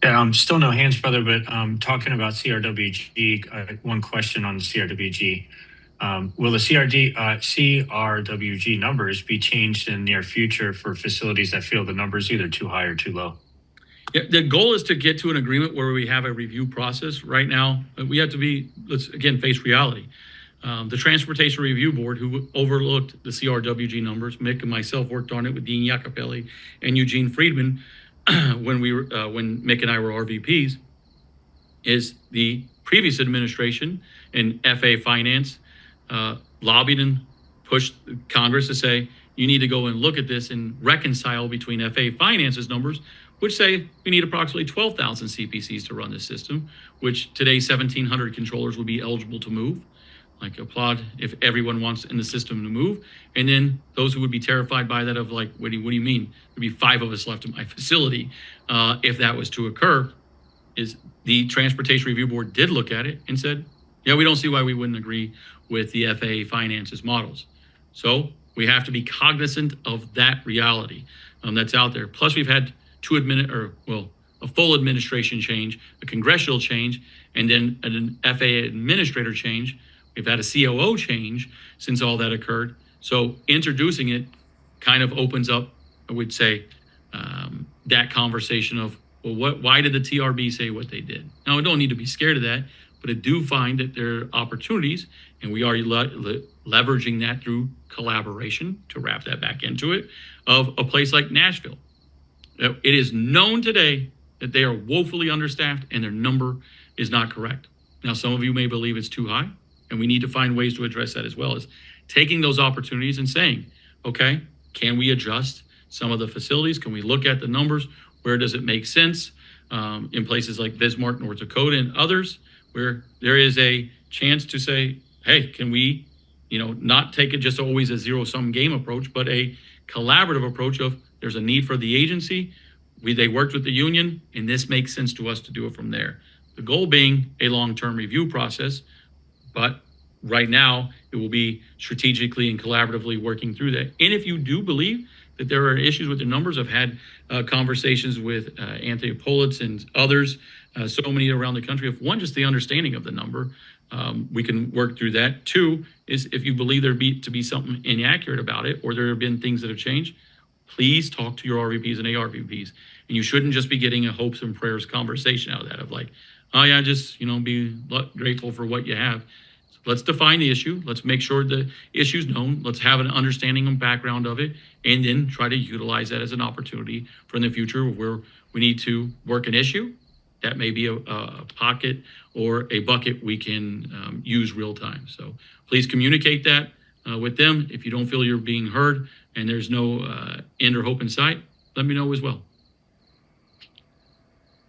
Yeah, still no hands, brother, but talking about CRWG, one question on the CRWG. Will the CRWG numbers be changed in the near future for facilities that feel the numbers either too high or too low? Yeah, the goal is to get to an agreement where we have a review process. Right now, we have to let's again face reality. The Transportation Review Board, who overlooked the CRWG numbers, Mick and myself worked on it with Dean Iacopelli and Eugene Friedman when Mick and I were RVPs, is the previous administration and FA Finance lobbied and pushed Congress to say, you need to go and look at this and reconcile between FA Finance's numbers, which say we need approximately 12,000 CPCs to run this system, which today 1,700 controllers would be eligible to move. Like, applaud if everyone wants in the system to move. And then those who would be terrified by that of like, what do you mean? There'd be 5 of us left in my facility if that was to occur. Is the Transportation Review Board did look at it and said, yeah, we don't see why we wouldn't agree with the FAA Finance's models. So we have to be cognizant of that reality that's out there. Plus, we've had a full administration change, a congressional change, and then an FAA administrator change. We've had a COO change since all that occurred. So introducing it kind of opens up, I would say, that conversation of, well, why did the TRB say what they did? Now, I don't need to be scared of that, but I do find that there are opportunities, and we are leveraging that through collaboration to wrap that back into it, of a place like Nashville. It is known today that they are woefully understaffed and their number is not correct. Now, some of you may believe it's too high, and we need to find ways to address that as well, as taking those opportunities and saying, okay, can we adjust some of the facilities? Can we look at the numbers? Where does it make sense? In places like Bismarck, North Dakota, and others, where there is a chance to say, hey, can we, not take it just always a zero-sum game approach, but a collaborative approach of there's a need for the agency. They worked with the union, and this makes sense to us to do it from there. The goal being a long-term review process, but right now it will be strategically and collaboratively working through that. And if you do believe that there are issues with the numbers, I've had conversations with Anthony Politz and others, so many around the country. If one, just the understanding of the number, we can work through that. 2 is if you believe there to be something inaccurate about it, or there have been things that have changed, please talk to your RVPs and ARVPs. And you shouldn't just be getting a hopes and prayers conversation out of that of like, oh yeah, just be grateful for what you have. So let's define the issue. Let's make sure the issue's known. Let's have an understanding and background of it, and then try to utilize that as an opportunity for in the future where we need to work an issue. That may be a pocket or a bucket we can use real time. So please communicate that with them. If you don't feel you're being heard and there's no end or hope in sight, let me know as well.